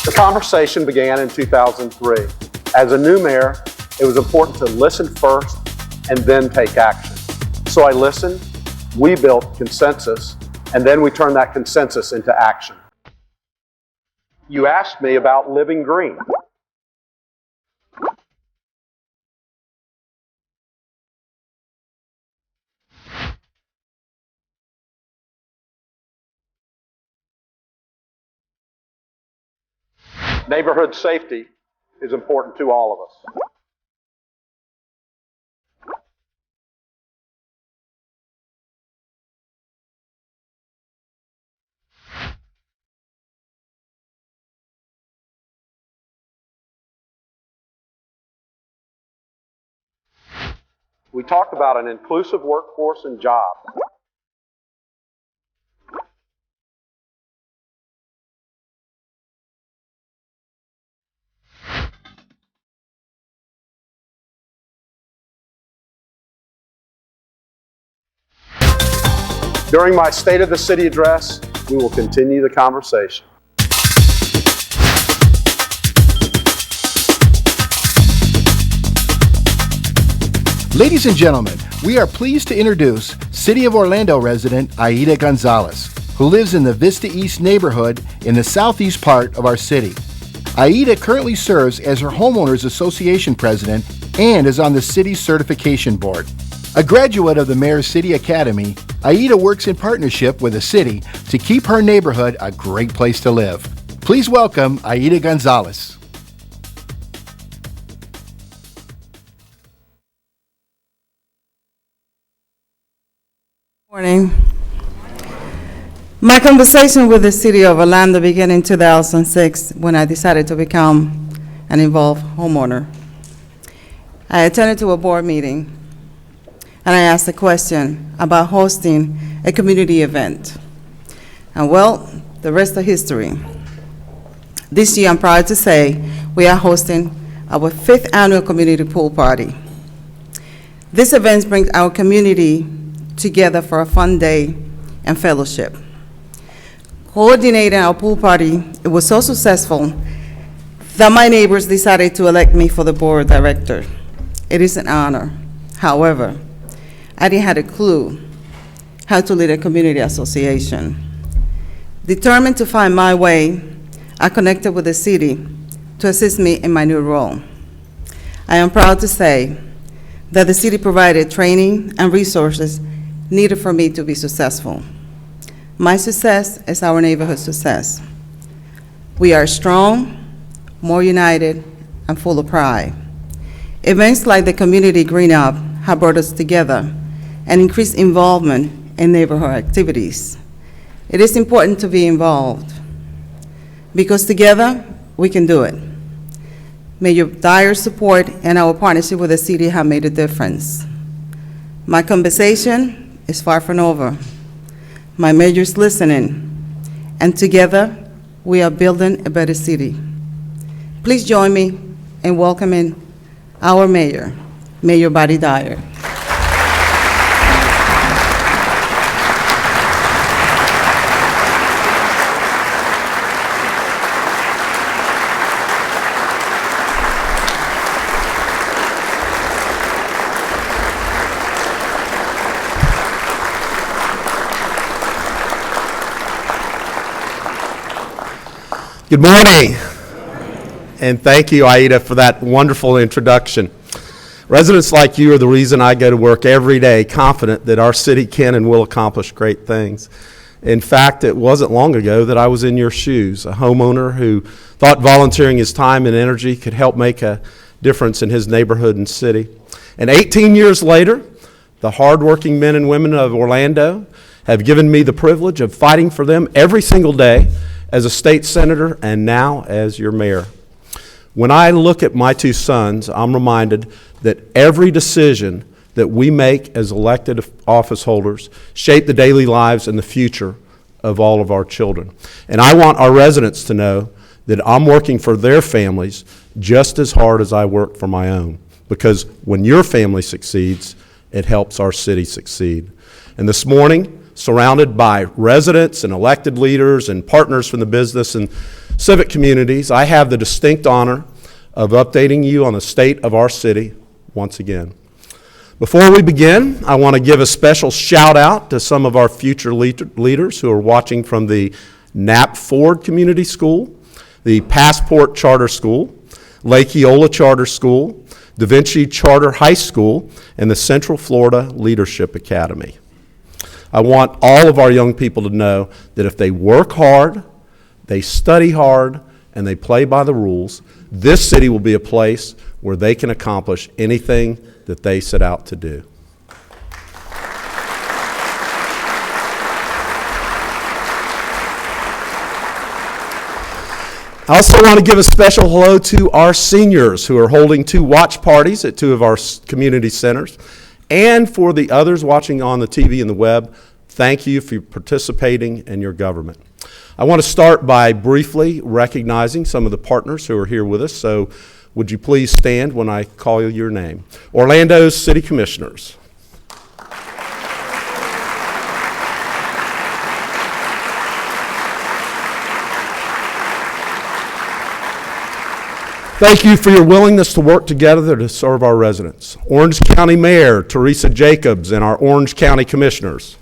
The conversation began in 2003. As a new mayor, it was important to listen first and then take action. So I listened, we built consensus, and then we turned that consensus into action. You asked me about living green. Neighborhood safety is important to all of us. We talked about an inclusive workforce and jobs. During my State of the City address, we will continue the conversation. Ladies and gentlemen, we are pleased to introduce City of Orlando resident Aida Gonzalez, who lives in the Vista East neighborhood in the southeast part of our city. Aida currently serves as her Homeowners Association president and is on the city's certification board. A graduate of the Mayor's City Academy, Aida works in partnership with the city to keep her neighborhood a great place to live. Please welcome Aida Gonzalez. Morning. My conversation with the City of Orlando began in 2006 when I decided to become an involved homeowner. I attended to a board meeting and I asked a question about hosting a community event. And well, the rest is history. This year, I'm proud to say we are hosting our 5th annual community pool party. This event brings our community together for a fun day and fellowship. Coordinating our pool party, it was so successful that my neighbors decided to elect me for the board director. It is an honor. However, I didn't have a clue how to lead a community association. Determined to find my way, I connected with the city to assist me in my new role. I am proud to say that the city provided training and resources needed for me to be successful. My success is our neighborhood success. We are strong, more united, and full of pride. Events like the Community Green Up have brought us together and increased involvement in neighborhood activities. It is important to be involved because together we can do it. Mayor Dyer's support and our partnership with the city have made a difference. My conversation is far from over. My mayor is listening, and together we are building a better city. Please join me in welcoming our mayor, Mayor Dyer. Good morning, and thank you, Aida, for that wonderful introduction. Residents like you are the reason I go to work every day, confident that our city can and will accomplish great things. In fact, it wasn't long ago that I was in your shoes, a homeowner who thought volunteering his time and energy could help make a difference in his neighborhood and city. And 18 years later, the hardworking men and women of Orlando have given me the privilege of fighting for them every single day as a state senator and now as your mayor. When I look at my two sons, I'm reminded that every decision that we make as elected office holders shape the daily lives and the future of all of our children. And I want our residents to know that I'm working for their families just as hard as I work for my own, because when your family succeeds, it helps our city succeed. And this morning, surrounded by residents and elected leaders and partners from the business and Civic communities, I have the distinct honor of updating you on the state of our city once again. Before we begin, I want to give a special shout out to some of our future leaders who are watching from the Knapp Ford Community School, the Passport Charter School, Lake Eola Charter School, Da Vinci Charter High School, and the Central Florida Leadership Academy. I want all of our young people to know that if they work hard, they study hard, and they play by the rules, this city will be a place where they can accomplish anything that they set out to do. I also want to give a special hello to our seniors who are holding 2 watch parties at 2 of our community centers. And for the others watching on the TV and the web, thank you for participating in your government. I want to start by briefly recognizing some of the partners who are here with us. So would you please stand when I call your name? Orlando's City Commissioners. Thank you for your willingness to work together to serve our residents. Orange County Mayor Teresa Jacobs and our Orange County Commissioners.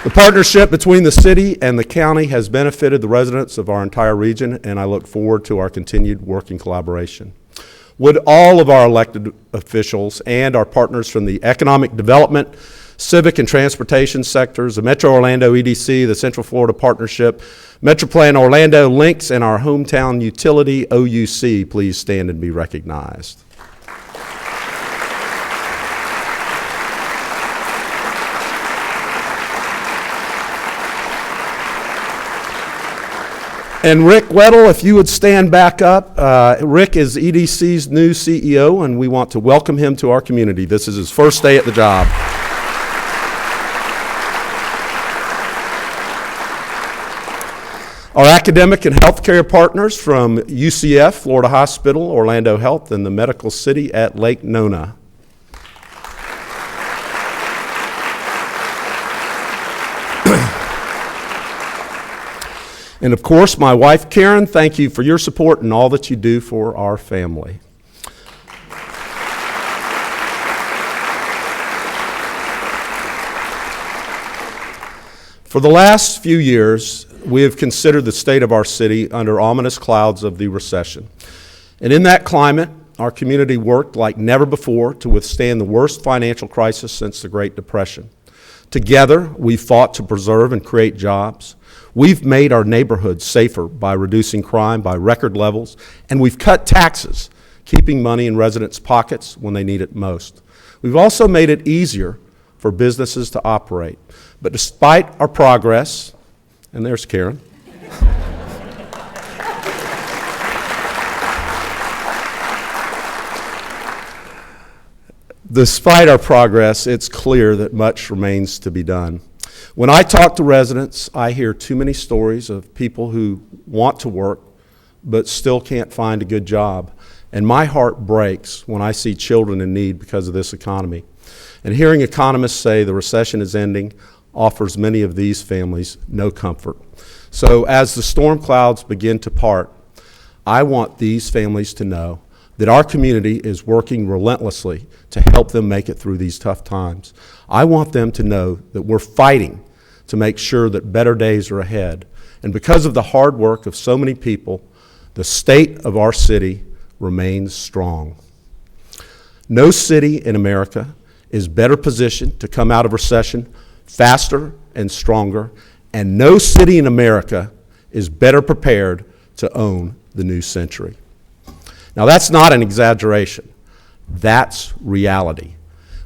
The partnership between the city and the county has benefited the residents of our entire region, and I look forward to our continued working collaboration. Would all of our elected officials and our partners from the economic development, civic and transportation sectors, the Metro Orlando EDC, the Central Florida Partnership, Metroplan Orlando Links, and our hometown utility OUC, please stand and be recognized. And Rick Weddle, if you would stand back up. Rick is EDC's new CEO, and we want to welcome him to our community. This is his first day at the job. Our academic and healthcare partners from UCF, Florida Hospital, Orlando Health, and the Medical City at Lake Nona. And of course, my wife, Karen, thank you for your support and all that you do for our family. For the last few years, we have considered the state of our city under ominous clouds of the recession. And in that climate, our community worked like never before to withstand the worst financial crisis since the Great Depression. Together, we fought to preserve and create jobs. We've made our neighborhoods safer by reducing crime by record levels, and we've cut taxes, keeping money in residents' pockets when they need it most. We've also made it easier for businesses to operate. But despite our progress, and there's Karen, despite our progress, it's clear that much remains to be done. When I talk to residents, I hear too many stories of people who want to work but still can't find a good job. And my heart breaks when I see children in need because of this economy. And hearing economists say the recession is ending offers many of these families no comfort. So as the storm clouds begin to part, I want these families to know that our community is working relentlessly to help them make it through these tough times. I want them to know that we're fighting to make sure that better days are ahead. And because of the hard work of so many people, the state of our city remains strong. No city in America is better positioned to come out of recession faster and stronger, and no city in America is better prepared to own the new century. Now, that's not an exaggeration. That's reality.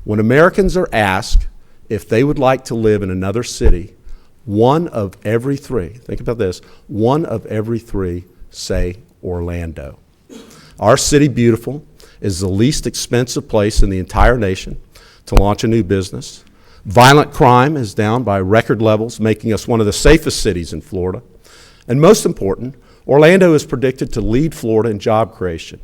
When Americans are asked if they would like to live in another city, 1 of every 3, think about this, 1 of every 3 say Orlando. Our city, beautiful, is the least expensive place in the entire nation to launch a new business. Violent crime is down by record levels, making us one of the safest cities in Florida. And most important, Orlando is predicted to lead Florida in job creation.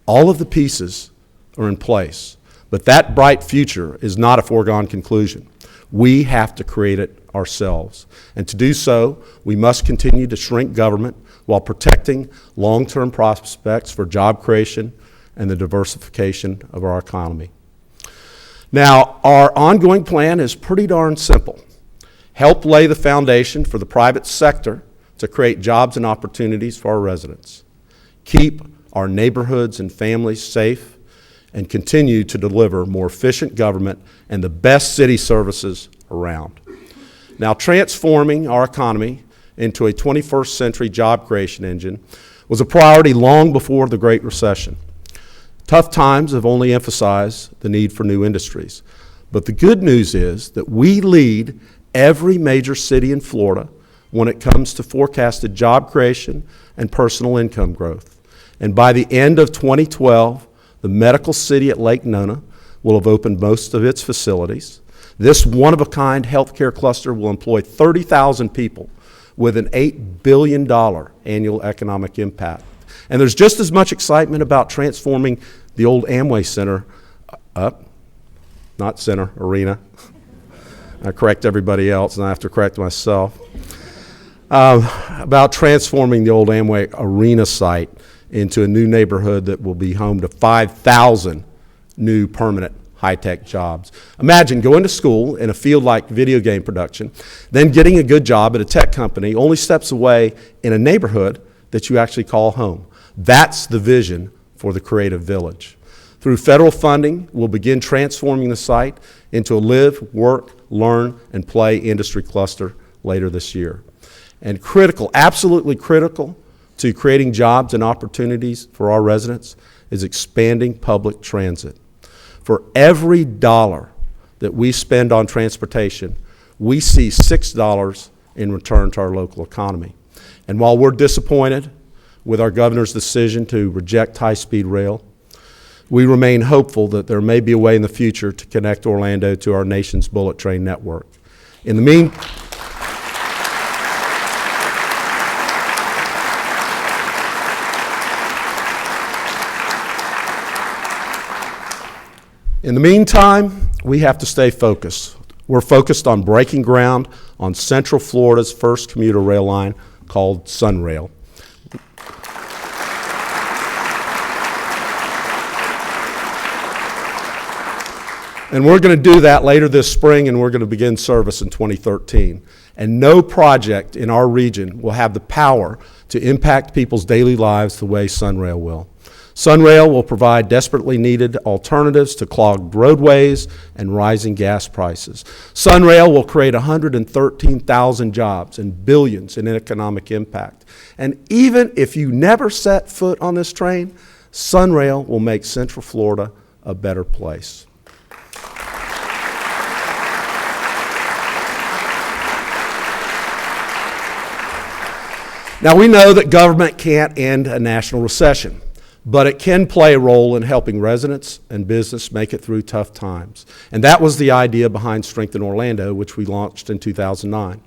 All of the pieces are in place, But that bright future is not a foregone conclusion. We have to create it ourselves. And to do so, we must continue to shrink government while protecting long-term prospects for job creation and the diversification of our economy. Now, our ongoing plan is pretty darn simple. Help lay the foundation for the private sector to create jobs and opportunities for our residents. Keep our neighborhoods and families safe, and continue to deliver more efficient government and the best city services around. Now, transforming our economy into a 21st century job creation engine was a priority long before the Great Recession. Tough times have only emphasized the need for new industries. But the good news is that we lead every major city in Florida when it comes to forecasted job creation and personal income growth. And by the end of 2012, the medical city at Lake Nona will have opened most of its facilities. This one-of-a-kind healthcare cluster will employ 30,000 people with an $8 billion annual economic impact. And there's just as much excitement about transforming the old Amway Center arena. I correct everybody else, and I have to correct myself. About transforming the old Amway Arena site into a new neighborhood that will be home to 5,000 new permanent high-tech jobs. Imagine going to school in a field like video game production, then getting a good job at a tech company only steps away in a neighborhood that you actually call home. That's the vision for the Creative Village. Through federal funding, we'll begin transforming the site into a live, work, learn, and play industry cluster later this year. And critical, absolutely critical to creating jobs and opportunities for our residents is expanding public transit. For every dollar that we spend on transportation, we see $6 in return to our local economy. And while we're disappointed with our governor's decision to reject high-speed rail, we remain hopeful that there may be a way in the future to connect Orlando to our nation's bullet train network. In the meantime, we have to stay focused. We're focused on breaking ground on Central Florida's first commuter rail line called Sunrail. And we're going to do that later this spring, and we're going to begin service in 2013. And no project in our region will have the power to impact people's daily lives the way Sunrail will. Sunrail will provide desperately needed alternatives to clogged roadways and rising gas prices. Sunrail will create 113,000 jobs and billions in economic impact. And even if you never set foot on this train, Sunrail will make Central Florida a better place. Now, we know that government can't end a national recession, but it can play a role in helping residents and business make it through tough times. And that was the idea behind Strengthen Orlando, which we launched in 2009.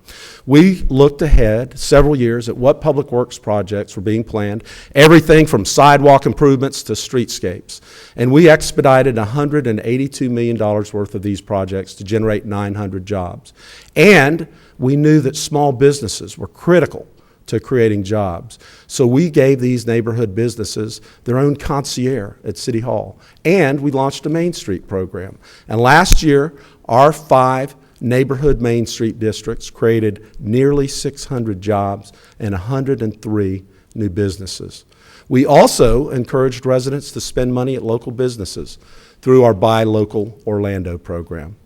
We looked ahead several years at what public works projects were being planned, everything from sidewalk improvements to streetscapes. And we expedited $182 million worth of these projects to generate 900 jobs. And we knew that small businesses were critical to creating jobs. So we gave these neighborhood businesses their own concierge at City Hall. And we launched a Main Street program. And last year, our 5 neighborhood Main Street districts created nearly 600 jobs and 103 new businesses. We also encouraged residents to spend money at local businesses through our Buy Local Orlando program.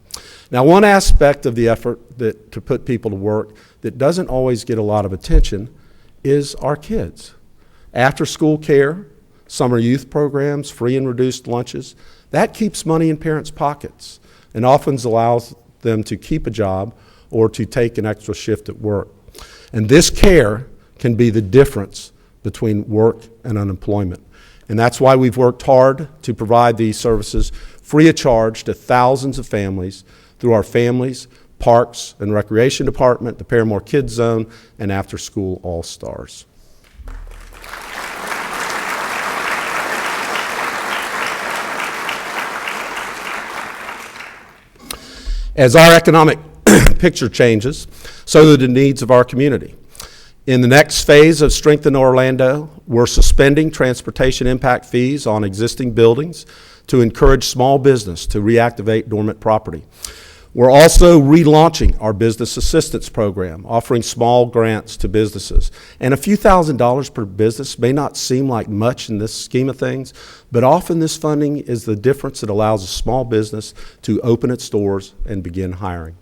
Now, one aspect of the effort to put people to work that doesn't always get a lot of attention is our kids. After-school care, summer youth programs, free and reduced lunches, that keeps money in parents' pockets and often allows them to keep a job or to take an extra shift at work. And this care can be the difference between work and unemployment. And that's why we've worked hard to provide these services free of charge to thousands of families through our Families, Parks, and Recreation Department, the Paramore Kids Zone, and After School All-Stars. As our economic picture changes, so do the needs of our community. In the next phase of Strengthen Orlando, we're suspending transportation impact fees on existing buildings to encourage small business to reactivate dormant property. We're also relaunching our business assistance program, offering small grants to businesses. And a few $1,000s per business may not seem like much in this scheme of things, but often this funding is the difference that allows a small business to open its doors and begin hiring.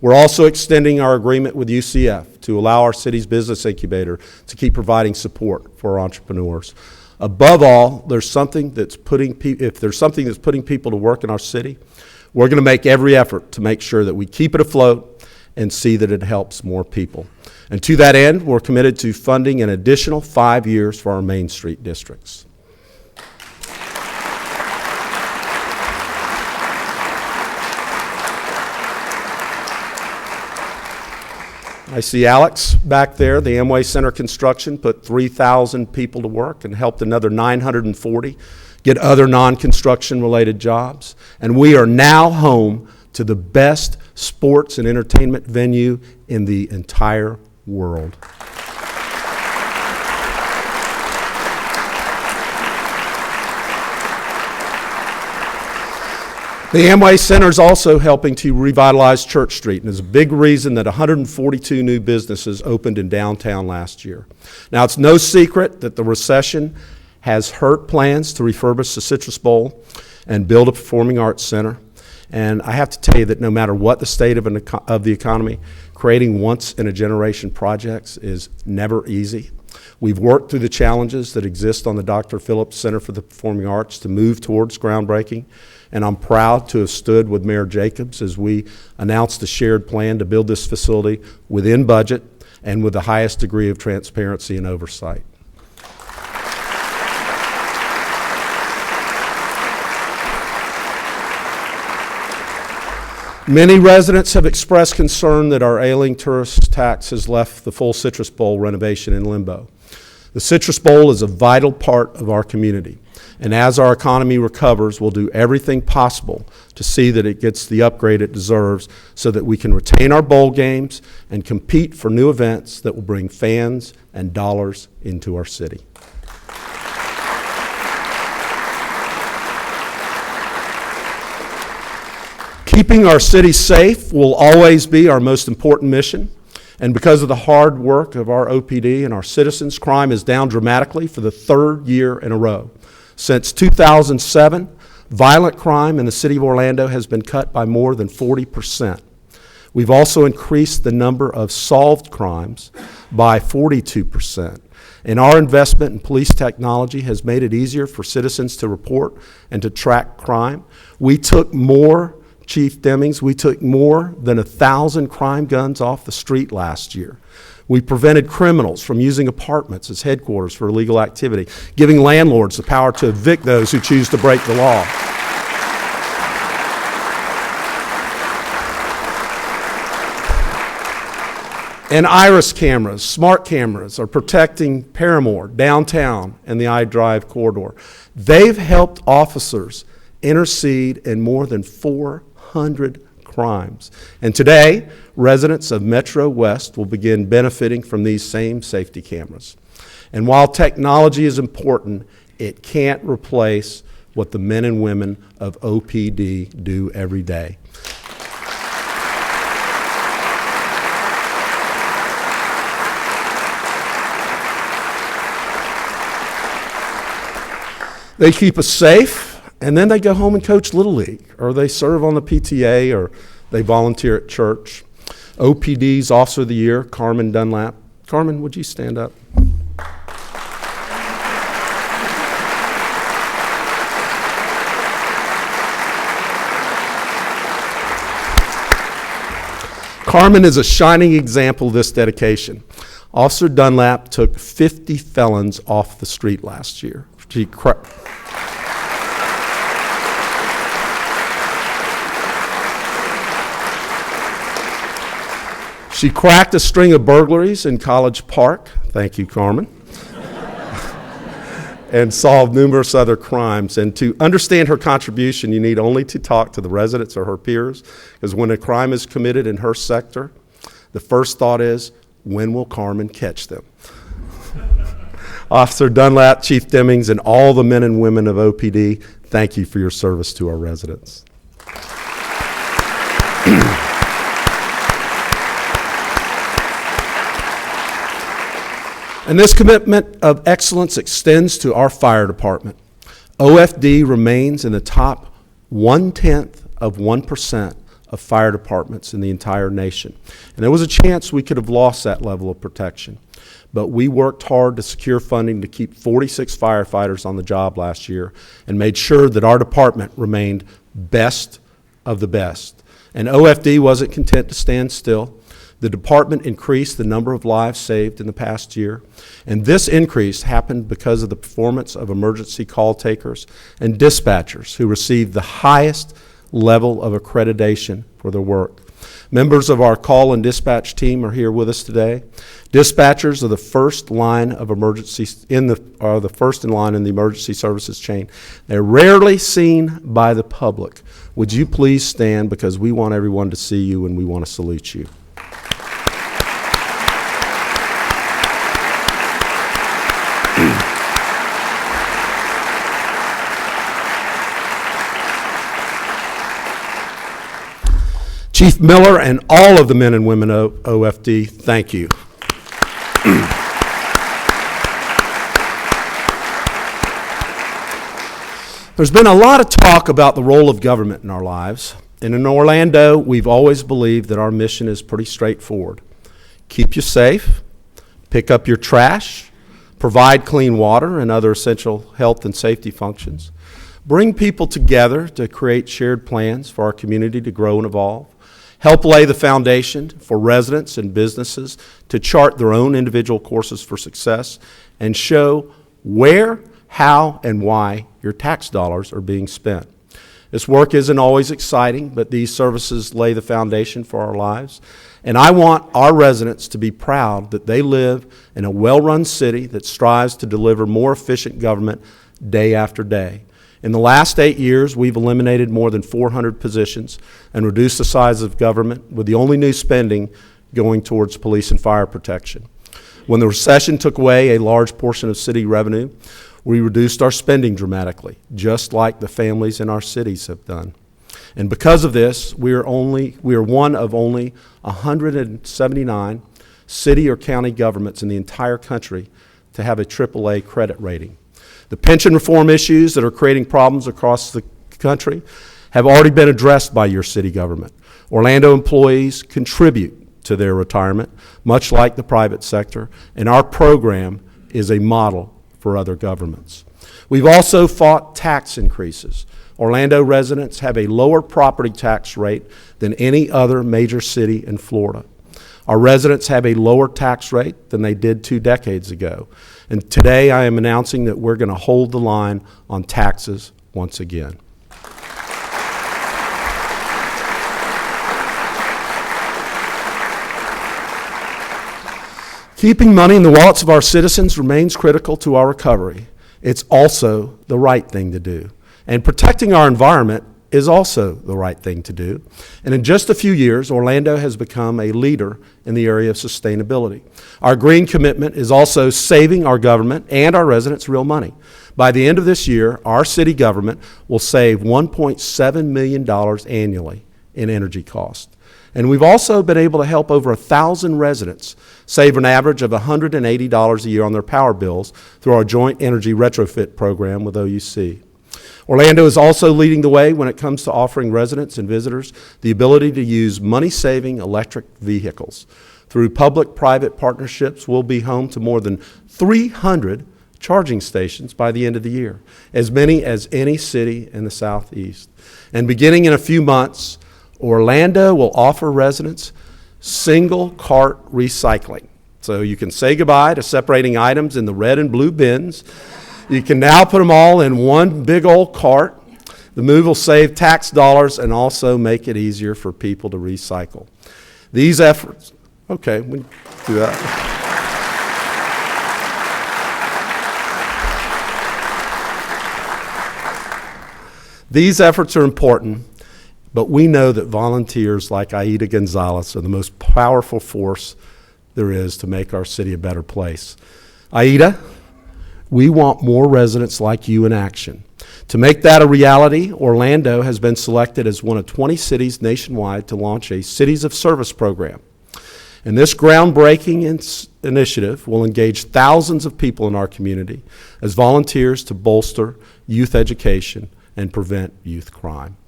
We're also extending our agreement with UCF to allow our city's business incubator to keep providing support for entrepreneurs. Above all, if there's something that's putting people to work in our city, we're going to make every effort to make sure that we keep it afloat and see that it helps more people. And to that end, we're committed to funding an additional 5 years for our Main Street districts. I see Alex back there. The Amway Center construction put 3,000 people to work and helped another 940 get other non-construction related jobs. And we are now home to the best sports and entertainment venue in the entire world. The Amway Center is also helping to revitalize Church Street, and is a big reason that 142 new businesses opened in downtown last year. Now, it's no secret that the recession has hurt plans to refurbish the Citrus Bowl and build a performing arts center. And I have to tell you that no matter what the state of the economy, creating once-in-a-generation projects is never easy. We've worked through the challenges that exist on the Dr. Phillips Center for the Performing Arts to move towards groundbreaking, and I'm proud to have stood with Mayor Jacobs as we announced a shared plan to build this facility within budget and with the highest degree of transparency and oversight. Many residents have expressed concern that our ailing tourist tax has left the full Citrus Bowl renovation in limbo. The Citrus Bowl is a vital part of our community, and as our economy recovers, we'll do everything possible to see that it gets the upgrade it deserves so that we can retain our bowl games and compete for new events that will bring fans and dollars into our city. Keeping our city safe will always be our most important mission. And because of the hard work of our OPD and our citizens, crime is down dramatically for the third year in a row. Since 2007, violent crime in the city of Orlando has been cut by more than 40%. We've also increased the number of solved crimes by 42%. And our investment in police technology has made it easier for citizens to report and to track crime. Chief Demings, we took more than 1,000 crime guns off the street last year. We prevented criminals from using apartments as headquarters for illegal activity, giving landlords the power to evict those who choose to break the law. And iris cameras, smart cameras, are protecting Paramore, downtown, and the I-Drive corridor. They've helped officers intercede in more than 400 crimes. And today, residents of Metro West will begin benefiting from these same safety cameras. And while technology is important, it can't replace what the men and women of OPD do every day. They keep us safe, and then they go home and coach Little League, or they serve on the PTA, or they volunteer at church. OPD's Officer of the Year, Carmen Dunlap. Carmen, would you stand up? Carmen is a shining example of this dedication. Officer Dunlap took 50 felons off the street last year. She cracked a string of burglaries in College Park. Thank you, Carmen. and solved numerous other crimes. And to understand her contribution, you need only to talk to the residents or her peers, because when a crime is committed in her sector, the first thought is, when will Carmen catch them? Officer Dunlap, Chief Demings, and all the men and women of OPD, thank you for your service to our residents. And this commitment of excellence extends to our fire department. OFD remains in the top 0.1% of fire departments in the entire nation. And there was a chance we could have lost that level of protection. But we worked hard to secure funding to keep 46 firefighters on the job last year and made sure that our department remained best of the best. And OFD wasn't content to stand still. The department increased the number of lives saved in the past year, and this increase happened because of the performance of emergency call takers and dispatchers who received the highest level of accreditation for their work. Members of our call and dispatch team are here with us today. Dispatchers are the first line of emergency are the first in line in the emergency services chain. They're rarely seen by the public. Would you please stand, because we want everyone to see you and we want to salute you. Chief Miller and all of the men and women of OFD, thank you. There's been a lot of talk about the role of government in our lives, and in Orlando, we've always believed that our mission is pretty straightforward. Keep you safe, pick up your trash, provide clean water and other essential health and safety functions, bring people together to create shared plans for our community to grow and evolve, help lay the foundation for residents and businesses to chart their own individual courses for success, and show where, how, and why your tax dollars are being spent. This work isn't always exciting, but these services lay the foundation for our lives. And I want our residents to be proud that they live in a well-run city that strives to deliver more efficient government day after day. In the last 8 years, we've eliminated more than 400 positions and reduced the size of government, with the only new spending going towards police and fire protection. When the recession took away a large portion of city revenue, we reduced our spending dramatically, just like the families in our cities have done. And because of this, we are one of only 179 city or county governments in the entire country to have a AAA credit rating. The pension reform issues that are creating problems across the country have already been addressed by your city government. Orlando employees contribute to their retirement, much like the private sector, and our program is a model for other governments. We've also fought tax increases. Orlando residents have a lower property tax rate than any other major city in Florida. Our residents have a lower tax rate than they did 2 decades ago. And today I am announcing that we're going to hold the line on taxes once again. Keeping money in the wallets of our citizens remains critical to our recovery. It's also the right thing to do. And protecting our environment is also the right thing to do. And in just a few years, Orlando has become a leader in the area of sustainability. Our green commitment is also saving our government and our residents real money. By the end of this year, our city government will save $1.7 million annually in energy costs. And we've also been able to help over 1,000 residents save an average of $180 a year on their power bills through our joint energy retrofit program with OUC. Orlando is also leading the way when it comes to offering residents and visitors the ability to use money-saving electric vehicles. Through public-private partnerships, we'll be home to more than 300 charging stations by the end of the year, as many as any city in the Southeast. And beginning in a few months, Orlando will offer residents single cart recycling. So you can say goodbye to separating items in the red and blue bins. You can now put them all in one big old cart. The move will save tax dollars and also make it easier for people to recycle. These efforts, okay, we can do that. These efforts are important, but we know that volunteers like Aida Gonzalez are the most powerful force there is to make our city a better place. Aida, we want more residents like you in action. To make that a reality, Orlando has been selected as one of 20 cities nationwide to launch a Cities of Service program. And this groundbreaking initiative will engage thousands of people in our community as volunteers to bolster youth education and prevent youth crime.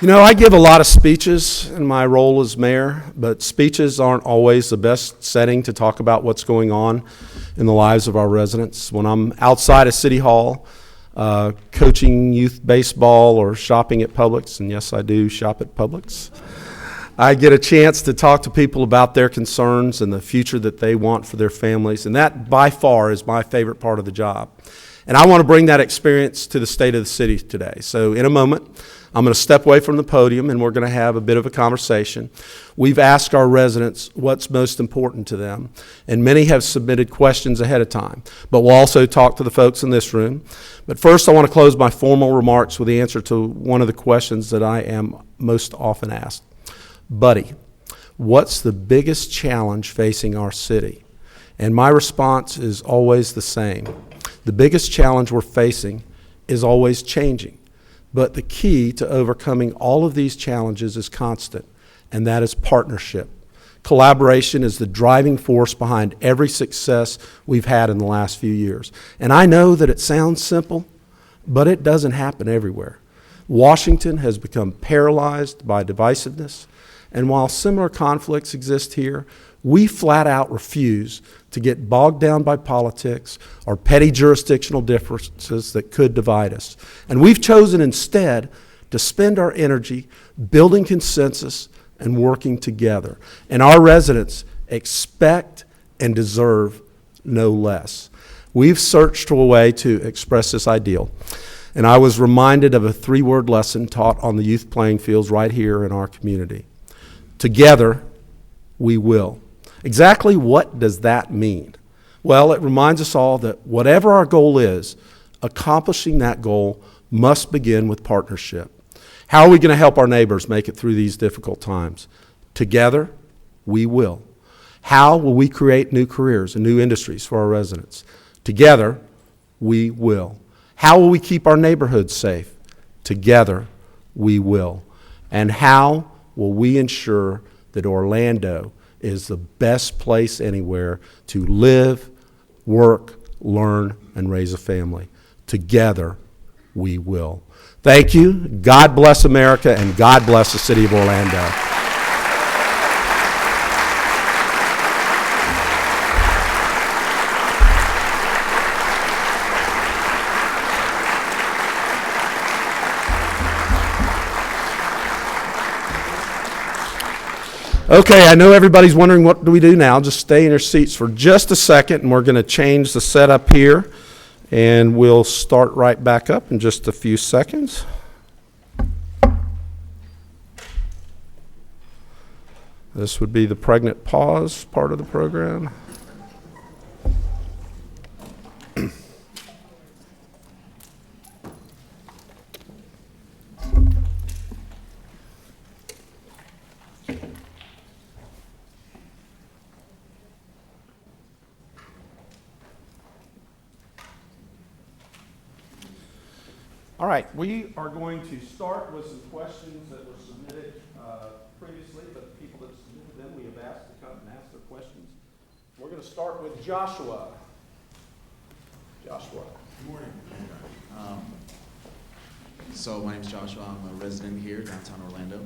You know, I give a lot of speeches in my role as mayor, but speeches aren't always the best setting to talk about what's going on in the lives of our residents. When I'm outside of City Hall, coaching youth baseball or shopping at Publix, and yes, I do shop at Publix, I get a chance to talk to people about their concerns and the future that they want for their families, and that by far is my favorite part of the job. And I want to bring that experience to the state of the city today. So in a moment, I'm going to step away from the podium and we're going to have a bit of a conversation. We've asked our residents what's most important to them, and many have submitted questions ahead of time. But we'll also talk to the folks in this room. But first, I want to close my formal remarks with the answer to one of the questions that I am most often asked. Buddy, what's the biggest challenge facing our city? And my response is always the same. The biggest challenge we're facing is always changing. But the key to overcoming all of these challenges is constant, and that is partnership. Collaboration is the driving force behind every success we've had in the last few years. And I know that it sounds simple, but it doesn't happen everywhere. Washington has become paralyzed by divisiveness, and while similar conflicts exist here, we flat out refuse to get bogged down by politics or petty jurisdictional differences that could divide us. And we've chosen instead to spend our energy building consensus and working together. And our residents expect and deserve no less. We've searched for a way to express this ideal. And I was reminded of a 3-word lesson taught on the youth playing fields right here in our community. Together, we will. Exactly what does that mean? Well, it reminds us all that whatever our goal is, accomplishing that goal must begin with partnership. How are we going to help our neighbors make it through these difficult times? Together, we will. How will we create new careers and new industries for our residents? Together, we will. How will we keep our neighborhoods safe? Together, we will. And how will we ensure that Orlando is the best place anywhere to live, work, learn, and raise a family? Together, we will. Thank you. God bless America, and God bless the city of Orlando. Okay, I know everybody's wondering what do we do now. Just stay in your seats for just a second, and we're going to change the setup here, and we'll start right back up in just a few seconds. This would be the pregnant pause part of the program. All right, we are going to start with some questions that were submitted previously, but the people that submitted them, we have asked to come and ask their questions. We're going to start with Joshua. Joshua. Good morning. So my name is Joshua. I'm a resident here, downtown Orlando.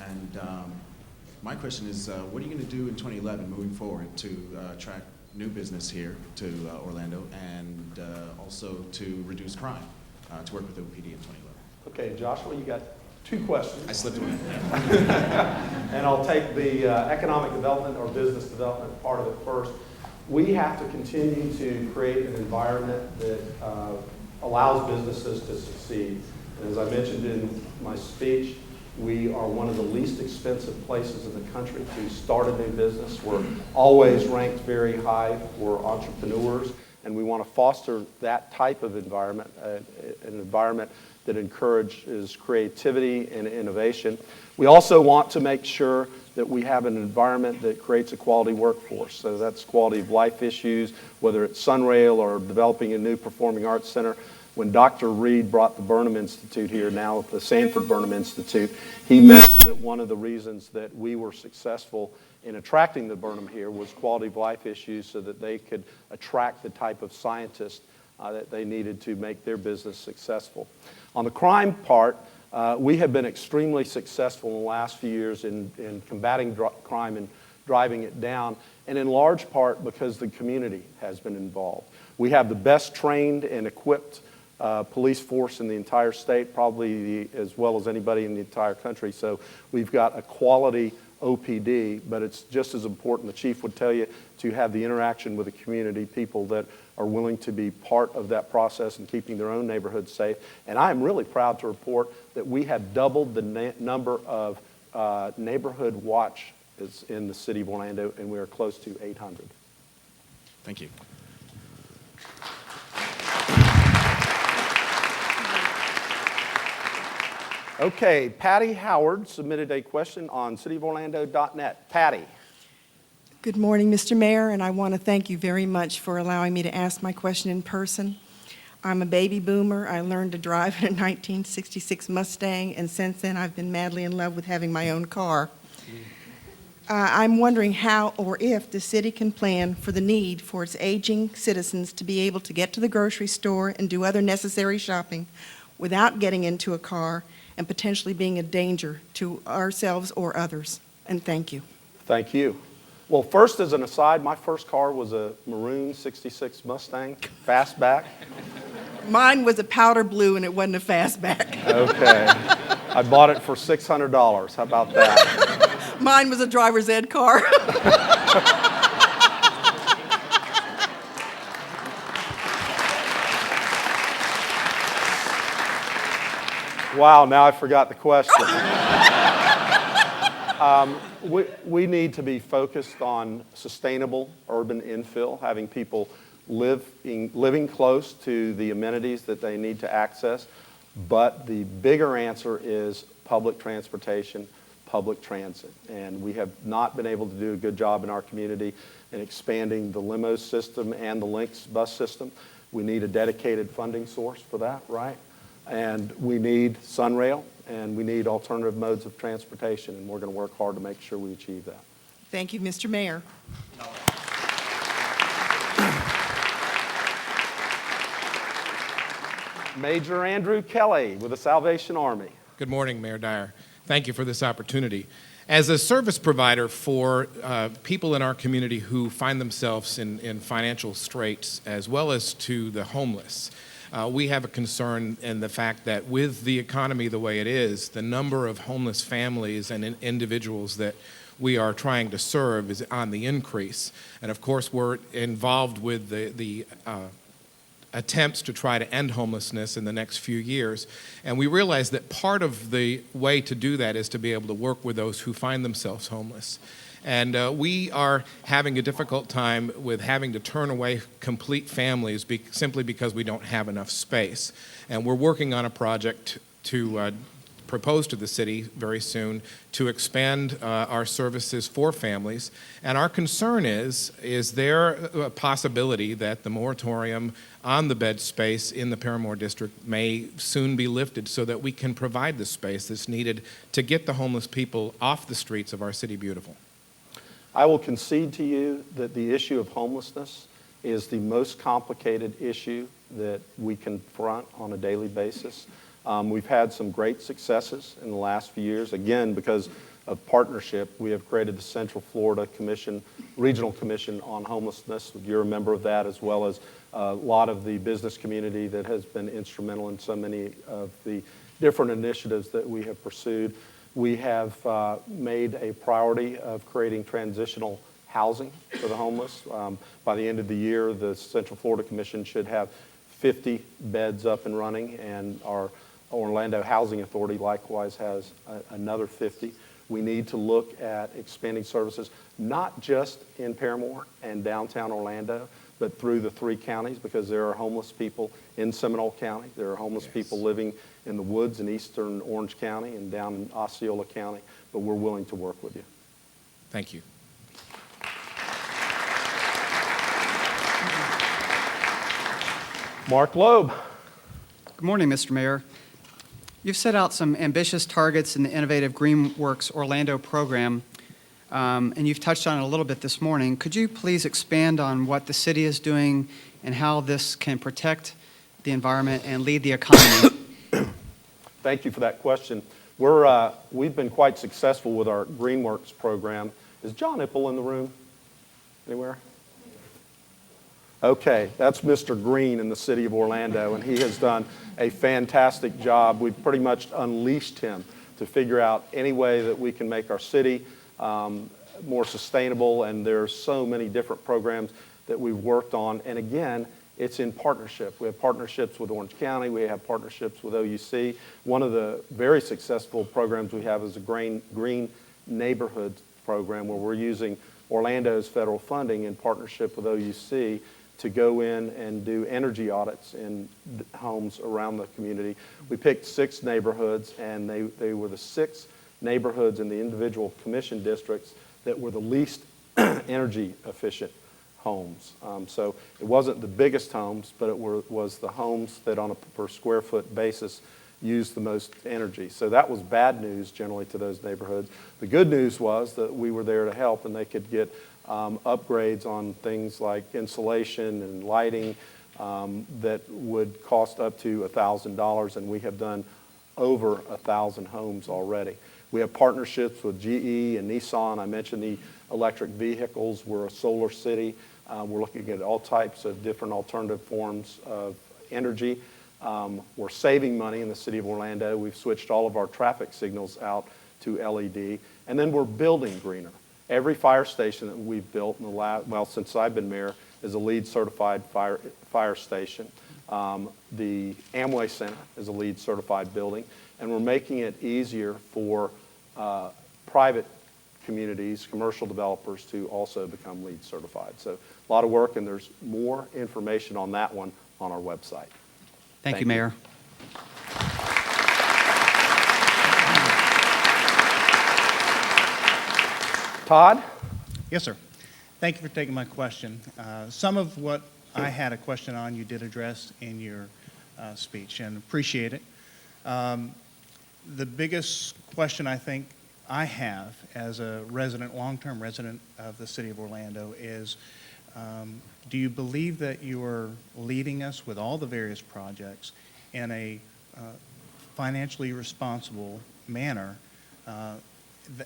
And my question is, what are you going to do in 2011 moving forward to attract new business here to Orlando and also to reduce crime? To work with OPD in 2011. Okay, Joshua, you got 2 questions. I slipped away. And I'll take the economic development or business development part of it first. We have to continue to create an environment that allows businesses to succeed. And as I mentioned in my speech, We are one of the least expensive places in the country to start a new business. We're always ranked very high for entrepreneurs, and we want to foster that type of environment, an environment that encourages creativity and innovation. We also want to make sure that we have an environment that creates a quality workforce. So that's quality of life issues, whether it's Sunrail or developing a new performing arts center. When Dr. Reed brought the Burnham Institute here, now the Sanford Burnham Institute, he mentioned that one of the reasons that we were successful in attracting the Burnham here was quality of life issues, so that they could attract the type of scientists that they needed to make their business successful. On the crime part, we have been extremely successful in the last few years in combating crime and driving it down, and in large part because the community has been involved. We have the best trained and equipped police force in the entire state, probably as well as anybody in the entire country. So we've got a quality OPD, but it's just as important, the chief would tell you, to have the interaction with the community, people that are willing to be part of that process and keeping their own neighborhood safe. And I am really proud to report that we have doubled the number of neighborhood watch in the city of Orlando, and we are close to 800. Thank you. Okay, Patty Howard submitted a question on cityoforlando.net. Patty. Good morning, Mr. Mayor, and I want to thank you very much for allowing me to ask my question in person. I'm a baby boomer. I learned to drive in a 1966 Mustang, and since then I've been madly in love with having my own car. I'm wondering how or if the city can plan for the need for its aging citizens to be able to get to the grocery store and do other necessary shopping without getting into a car and potentially being a danger to ourselves or others. And thank you. Thank you. Well, first, as an aside, my first car was a maroon 66 Mustang, fastback. Mine was a powder blue and it wasn't a fastback. Okay. I bought it for $600. How about that? Mine was a driver's ed car. Wow, now I forgot the question. We need to be focused on sustainable urban infill, having people living close to the amenities that they need to access. But the bigger answer is public transportation, public transit. And we have not been able to do a good job in our community in expanding the limo system and the Lynx bus system. We need a dedicated funding source for that, right? And we need Sunrail, and we need alternative modes of transportation, and we're going to work hard to make sure we achieve that. Thank you, Mr. Mayor. Major Andrew Kelly with the Salvation Army. Good morning, Mayor Dyer. Thank you for this opportunity. As a service provider for people in our community who find themselves in financial straits, as well as to the homeless, we have a concern in the fact that with the economy the way it is, the number of homeless families and individuals that we are trying to serve is on the increase. And of course, we're involved with the attempts to try to end homelessness in the next few years. And we realize that part of the way to do that is to be able to work with those who find themselves homeless. And we are having a difficult time with having to turn away complete families simply because we don't have enough space. And we're working on a project to propose to the city very soon to expand our services for families. And our concern is there a possibility that the moratorium on the bed space in the Paramore District may soon be lifted so that we can provide the space that's needed to get the homeless people off the streets of our city beautiful? I will concede to you that the issue of homelessness is the most complicated issue that we confront on a daily basis. We've had some great successes in the last few years. Again, because of partnership, we have created the Central Florida Commission, Regional Commission on Homelessness. You're a member of that, as well as a lot of the business community that has been instrumental in so many of the different initiatives that we have pursued. We have made a priority of creating transitional housing for the homeless. By the end of the year, the Central Florida Commission should have 50 beds up and running, and our Orlando Housing Authority likewise has another 50. We need to look at expanding services, not just in Paramore and downtown Orlando, but through the 3 counties, because there are homeless people in Seminole County. There are homeless people living in the woods in eastern Orange County and down in Osceola County, but we're willing to work with you. Thank you. Mark Loeb. Good morning, Mr. Mayor. You've set out some ambitious targets in the innovative GreenWorks Orlando program, and you've touched on it a little bit this morning. Could you please expand on what the city is doing and how this can protect the environment and lead the economy? Thank you for that question. We've been quite successful with our GreenWorks program. Is John Ipple in the room anywhere? Okay, that's Mr. Green in the city of Orlando, and he has done a fantastic job. We've pretty much unleashed him to figure out any way that we can make our city more sustainable, and there's so many different programs that we've worked on. And again, it's in partnership. We have partnerships with Orange County. We have partnerships with OUC. One of the very successful programs we have is a Green Neighborhoods program, where we're using Orlando's federal funding in partnership with OUC to go in and do energy audits in homes around the community. We picked 6 neighborhoods, and they were the 6 neighborhoods in the individual commission districts that were the least energy efficient homes. So it wasn't the biggest homes, but it was the homes that on a per square foot basis used the most energy. So that was bad news generally to those neighborhoods. The good news was that we were there to help, and they could get upgrades on things like insulation and lighting that would cost up to $1,000, and we have done over 1,000 homes already. We have partnerships with GE and Nissan. I mentioned the electric vehicles. We're a solar city. We're looking at all types of different alternative forms of energy. We're saving money in the city of Orlando. We've switched all of our traffic signals out to LED, and then we're building greener. Every fire station that we've built in the since I've been mayor is a LEED certified fire station. The Amway Center is a LEED certified building, and we're making it easier for private communities, commercial developers to also become LEED certified. So a lot of work, and there's more information on that one on our website. Thank you, Mayor. Todd? Yes, sir. Thank you for taking my question. Some of what I had a question on, you did address in your speech, and appreciate it. The biggest question I think I have as a resident, long-term resident of the city of Orlando is, do you believe that you are leading us with all the various projects in a financially responsible manner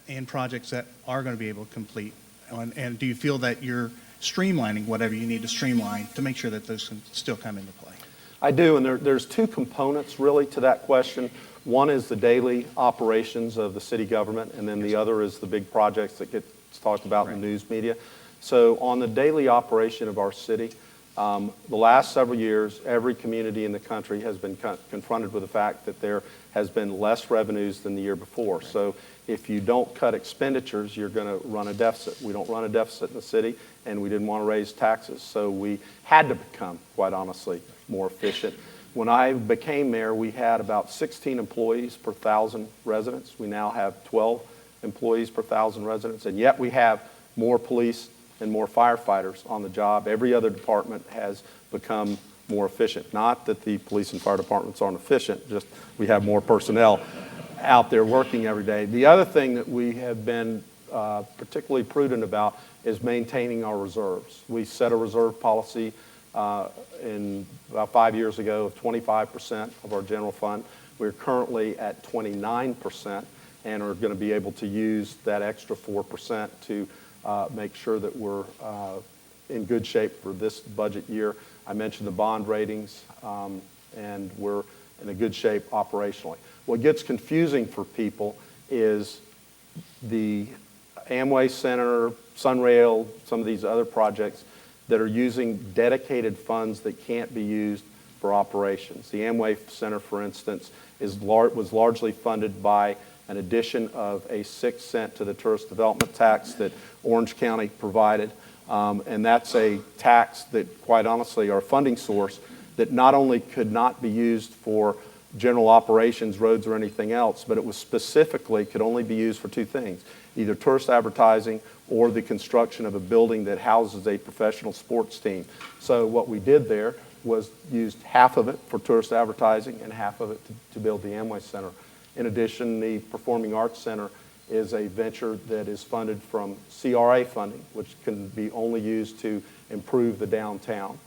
in projects that are going to be able to complete? And do you feel that you're streamlining whatever you need to streamline to make sure that those can still come into play? I do, and there's 2 components really to that question. One is the daily operations of the city government, and then the other is the big projects that get talked about in the news media. So on the daily operation of our city, the last several years, every community in the country has been confronted with the fact that there has been less revenues than the year before. So if you don't cut expenditures, you're going to run a deficit. We don't run a deficit in the city, and we didn't want to raise taxes. So we had to become, quite honestly, more efficient. When I became mayor, we had about 16 employees per 1,000 residents. We now have 12 employees per 1,000 residents, and yet we have more police and more firefighters on the job. Every other department has become more efficient. Not that the police and fire departments aren't efficient, just we have more personnel out there working every day. The other thing that we have been particularly prudent about is maintaining our reserves. We set a reserve policy in about 5 years ago of 25% of our general fund. We're currently at 29% and are going to be able to use that extra 4% to make sure that we're in good shape for this budget year. I mentioned the bond ratings, and we're in a good shape operationally. What gets confusing for people is the Amway Center, Sunrail, some of these other projects that are using dedicated funds that can't be used for operations. The Amway Center, for instance, was largely funded by an addition of a 6 cent to the tourist development tax that Orange County provided. And that's a tax that, quite honestly, our funding source that not only could not be used for general operations, roads, or anything else, but it was specifically could only be used for two things, either tourist advertising or the construction of a building that houses a professional sports team. So what we did there was used half of it for tourist advertising and half of it to build the Amway Center. In addition, the Performing Arts Center is a venture that is funded from CRA funding, which can be only used to improve the downtown.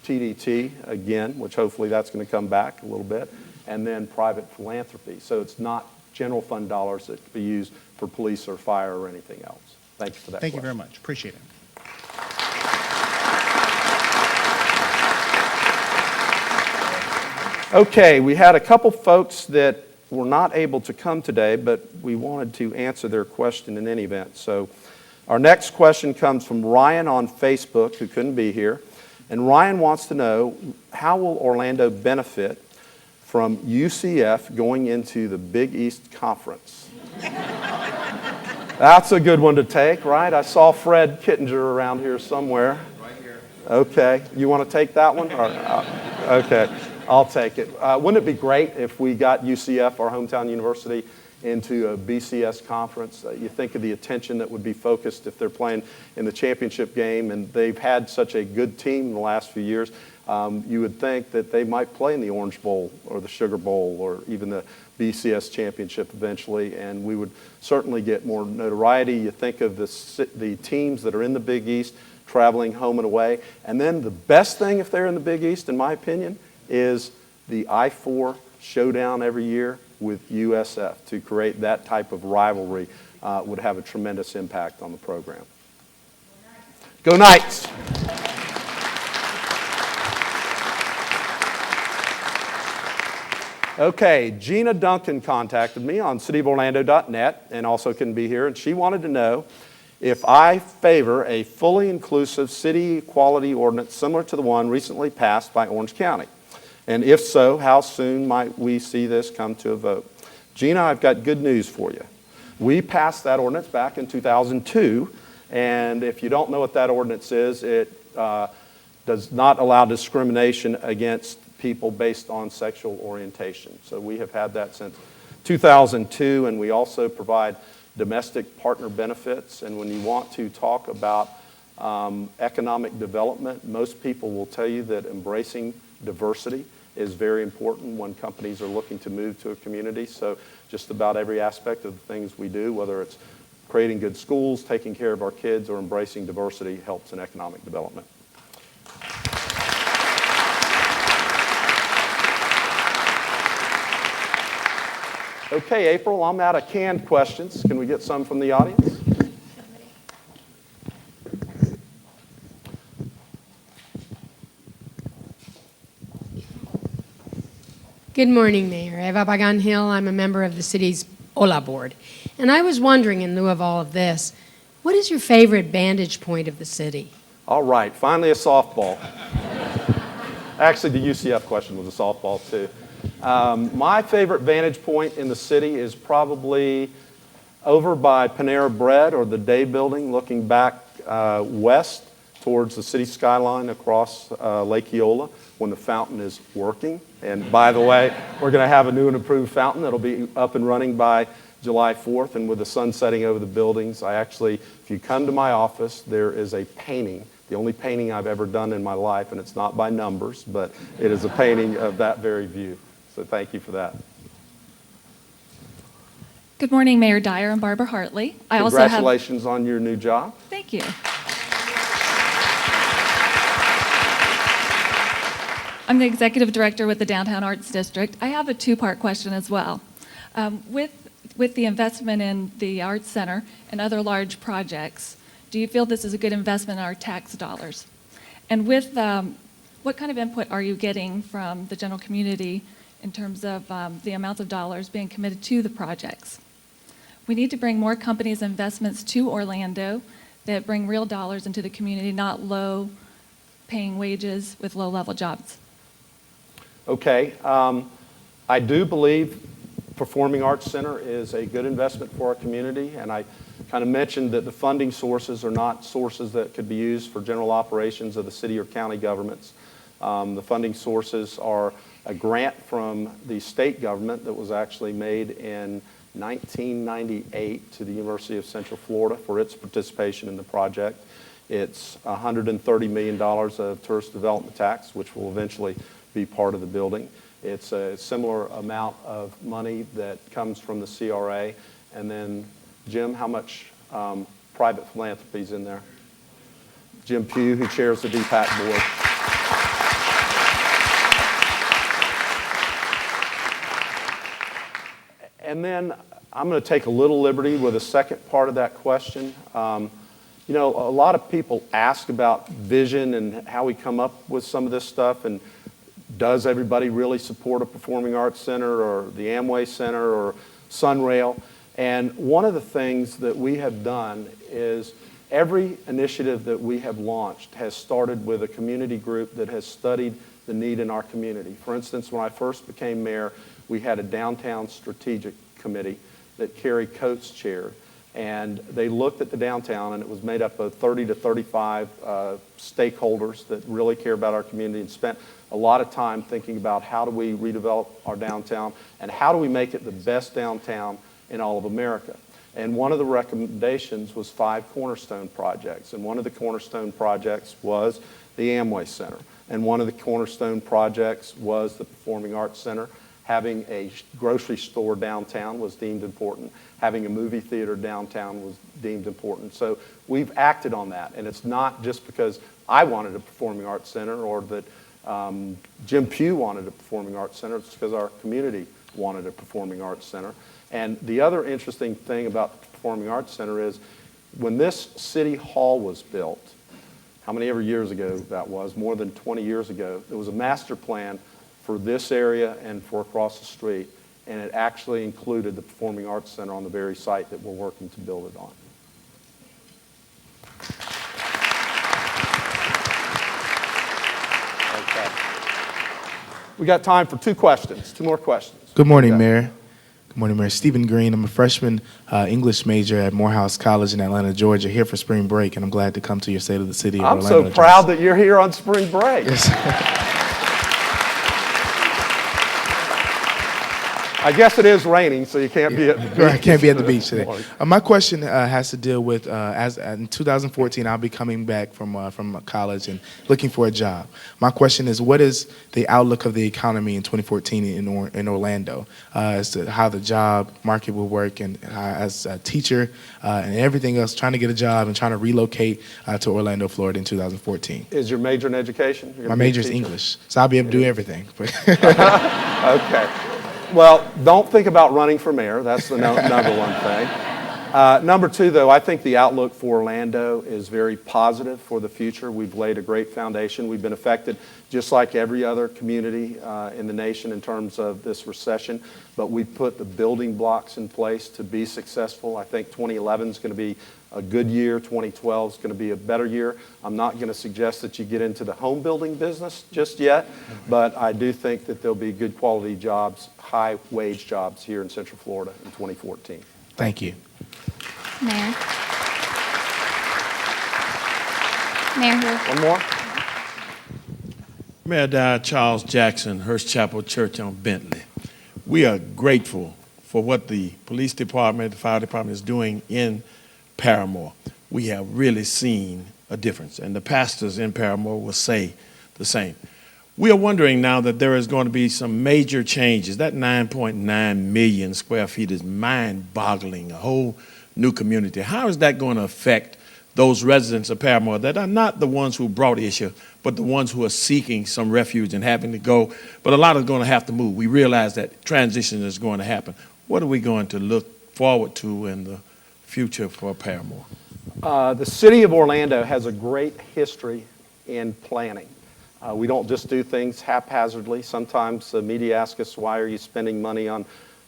TDT, again, which hopefully that's going to come back a little bit, and then private philanthropy. So it's not general fund dollars that could be used for police or fire or anything else. Thank you for that Thank you question. very much. Appreciate it. Okay, we had a couple folks that were not able to come today, but we wanted to answer their question in any event. So our next question comes from Ryan on Facebook, who couldn't be here. And Ryan wants to know, how will Orlando benefit from UCF going into the Big East Conference? That's a good one to take, right? I saw Fred Kittinger around here somewhere. Right here. Okay. You want to take that one? Okay. I'll take it. Wouldn't it be great if we got UCF, our hometown university, into a BCS conference? You think of the attention that would be focused if they're playing in the championship game, and they've had such a good team in the last few years. You would think that they might play in the Orange Bowl or the Sugar Bowl or even the BCS championship eventually, and we would certainly get more notoriety. You think of the teams that are in the Big East traveling home and away. And then the best thing if they're in the Big East, in my opinion, is the I-4 showdown every year with USF. To create that type of rivalry would have a tremendous impact on the program. Go Knights! Okay, Gina Duncan contacted me on cityoforlando.net and also couldn't be here, and she wanted to know if I favor a fully inclusive city equality ordinance similar to the one recently passed by Orange County. And if so, how soon might we see this come to a vote? Gina, I've got good news for you. We passed that ordinance back in 2002, and if you don't know what that ordinance is, it does not allow discrimination against people based on sexual orientation. So we have had that since 2002, and we also provide domestic partner benefits. And when you want to talk about economic development, most people will tell you that embracing diversity is very important when companies are looking to move to a community. So just about every aspect of the things we do, whether it's creating good schools, taking care of our kids, or embracing diversity, helps in economic development. Okay, April, I'm out of canned questions. Can we get some from the audience? Good morning, Mayor. Eva Pagan Hill. I'm a member of the city's OLA board. And I was wondering, in lieu of all of this, what is your favorite vantage point of the city? All right, finally a softball. Actually, the UCF question was a softball, too. My favorite vantage point in the city is probably over by Panera Bread or the Day Building, looking back west towards the city skyline across Lake Eola when the fountain is working. And by the way, we're going to have a new and improved fountain that'll be up and running by July 4th. And with the sun setting over the buildings, if you come to my office, there is a painting, the only painting I've ever done in my life, and it's not by numbers, but it is a painting of that very view. So thank you for that. Good morning, Mayor Dyer and Barbara Hartley. Congratulations on your new job. Thank you. I'm the Executive Director with the Downtown Arts District. I have a two-part question as well. With the investment in the Arts Center and other large projects, do you feel this is a good investment in our tax dollars? And with what kind of input are you getting from the general community in terms of the amounts of dollars being committed to the projects? We need to bring more companies' investments to Orlando that bring real dollars into the community, not low paying wages with low-level jobs? Okay. I do believe Performing Arts Center is a good investment for our community, and I kind of mentioned that the funding sources are not sources that could be used for general operations of the city or county governments. The funding sources are a grant from the state government that was actually made in 1998 to the University of Central Florida for its participation in the project. It's $130 million of tourist development tax, which will eventually be part of the building. It's a similar amount of money that comes from the CRA. And then, Jim, how much private philanthropy is in there? Jim Pugh, who chairs the DPAC board. And then I'm going to take a little liberty with the second part of that question. You know, a lot of people ask about vision and how we come up with some of this stuff, and does everybody really support a Performing Arts Center or the Amway Center or Sunrail? And one of the things that we have done is every initiative that we have launched has started with a community group that has studied the need in our community. For instance, when I first became mayor, we had a downtown strategic committee that Carrie Coates chaired. And they looked at the downtown, and it was made up of 30 to 35 stakeholders that really care about our community, and spent a lot of time thinking about how do we redevelop our downtown and how do we make it the best downtown in all of America. And one of the recommendations was 5 cornerstone projects. And one of the cornerstone projects was the Amway Center. And one of the cornerstone projects was the Performing Arts Center. Having a grocery store downtown was deemed important. Having a movie theater downtown was deemed important. So we've acted on that. And it's not just because I wanted a Performing Arts Center or that Jim Pugh wanted a Performing Arts Center. It's because our community wanted a Performing Arts Center. And the other interesting thing about the Performing Arts Center is when this city hall was built, how many ever years ago that was, more than 20 years ago, there was a master plan for this area and for across the street, and it actually included the Performing Arts Center on the very site that we're working to build it on. Okay. We got time for 2 questions, 2 more questions. Good morning, Okay. Mayor. Good morning, Mayor. Stephen Green. I'm a freshman English major at Morehouse College in Atlanta, Georgia, here for spring break, and I'm glad to come to your State of the City of I'm Orlando. so proud that you're here on spring break. Yes. I guess it is raining, so you can't be at the beach. I can't be at the beach today. My question has to deal with, as in 2014, I'll be coming back from college and looking for a job. My question is, what is the outlook of the economy in 2014 in Orlando as to how the job market will work, and as a teacher and everything else, trying to get a job and trying to relocate to Orlando, Florida in 2014? Is your major in education? My major is English, so I'll be able to do everything. Okay. Well, don't think about running for mayor. That's the number one thing. Number 2, though, I think the outlook for Orlando is very positive for the future. We've laid a great foundation. We've been affected just like every other community in the nation in terms of this recession, but we've put the building blocks in place to be successful. I think 2011 is going to be a good year. 2012 is going to be a better year. I'm not going to suggest that you get into the home building business just yet, but I do think that there'll be good quality jobs, high wage jobs here in Central Florida in 2014. Thank you. Mayor. Mayor Hill. One more? Mayor Dyer, Charles Jackson, Hearst Chapel Church on Bentley. We are grateful for what the police department, the fire department is doing in Paramore. We have really seen a difference, and the pastors in Paramore will say the same. We are wondering now that there is going to be some major changes. That 9.9 million square feet is mind-boggling, a whole new community. How is that going to affect those residents of Paramore that are not the ones who brought the issue, but the ones who are seeking some refuge and having to go? But a lot is going to have to move. We realize that transition is going to happen. What are we going to look forward to in the future for Paramore? The city of Orlando has a great history in planning. We don't just do things haphazardly. Sometimes the media asks us, why are you spending money on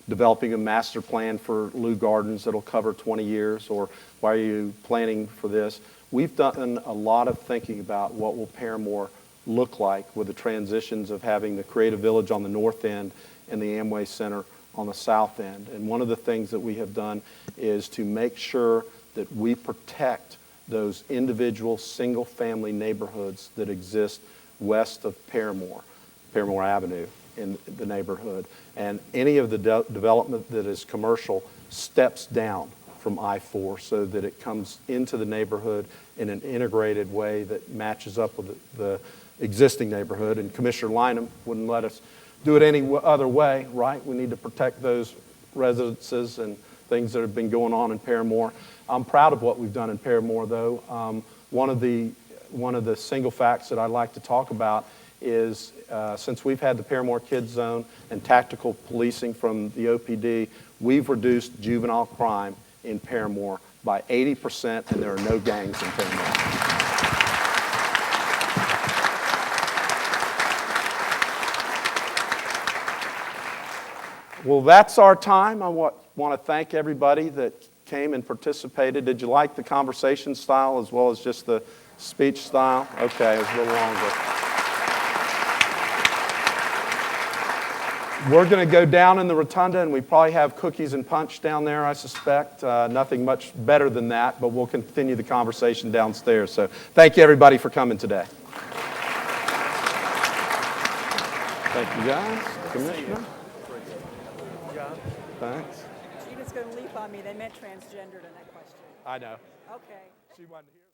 developing a master plan for Lou Gardens that'll cover 20 years, or why are you planning for this? we've done a lot of thinking about what will Paramore look like with the transitions of having the Creative Village on the north end and the Amway Center on the south end. And one of the things that we have done is to make sure that we protect those individual single-family neighborhoods that exist west of Paramore Avenue in the neighborhood. And any of the development that is commercial steps down from I-4 so that it comes into the neighborhood in an integrated way that matches up with the existing neighborhood. And Commissioner Lynham wouldn't let us do it any other way, right? We need to protect those residences and things that have been going on in Paramore. I'm proud of what we've done in Paramore, though. One of the single facts that I'd like to talk about is since we've had the Paramore Kids Zone and tactical policing from the OPD, we've reduced juvenile crime in Paramore by 80%, and there are no gangs in Paramore. Well, that's our time. I want to thank everybody that came and participated. Did you like the conversation style as well as just the speech style? Okay, it was a little longer. We're going to go down in the rotunda, and we probably have cookies and punch down there, I suspect. Nothing much better than that, but we'll continue the conversation downstairs. So thank you, everybody, for coming today. Thank you, guys. Commissioner. Thanks. She was going to leap on me. They meant transgendered in that question. I know. Okay. She wanted to hear.